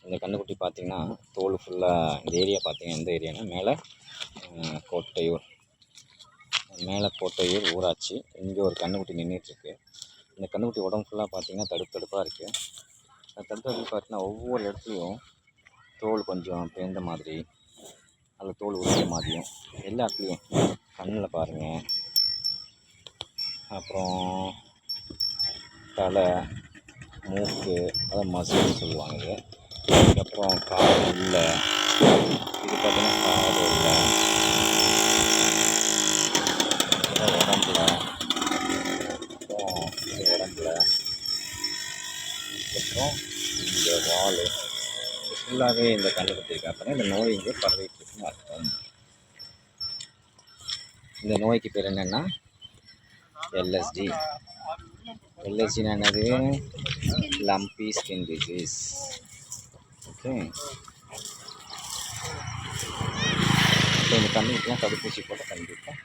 இந்த கன்றுக்குட்டி பார்த்திங்கன்னா தோல் ஃபுல்லாக இந்த ஏரியா பார்த்திங்கன்னா எந்த ஏரியானா மேலே கோட்டையூர் ஊராட்சி. இங்கே ஒரு கன்றுக்குட்டி நின்றுட்டுருக்கு. இந்த கன்றுக்குட்டி உடம்பு ஃபுல்லாக பார்த்திங்கன்னா தடுப்பாக இருக்குது. அந்த தடுப்பு பார்த்திங்கன்னா ஒவ்வொரு இடத்துலையும் தோல் கொஞ்சம் பேர்ந்த மாதிரி, அதில் தோல் உரிச்ச மாதிரியும் எல்லா இடத்துலையும் கண்ணில் பாருங்கள். அப்புறம் தலை, மூக்கு, அதை மசில்னு சொல்லுவாங்க. அதுக்கப்புறம் காது உள்ள, இது பார்த்திங்கன்னா காது உள்ள உடம்புல, அப்புறம் இது உடம்புல, அதுக்கப்புறம் இந்த வால் ஃபுல்லாகவே இந்த கண்டுபிடிச்சிருக்காங்க. அப்படின்னா இந்த நோய் இங்கே பரவிட்டு இருக்குன்னு அர்த்தம். இந்த நோய்க்கு பேர் என்னென்னா எல்எஸ்டி. எல்எஸ்டினா என்னது? Lumpy skin disease. ஓகே, இப்போ இந்த கண்ணுக்குலாம் தடுப்பூசி போட்டால் கண்டிப்பாக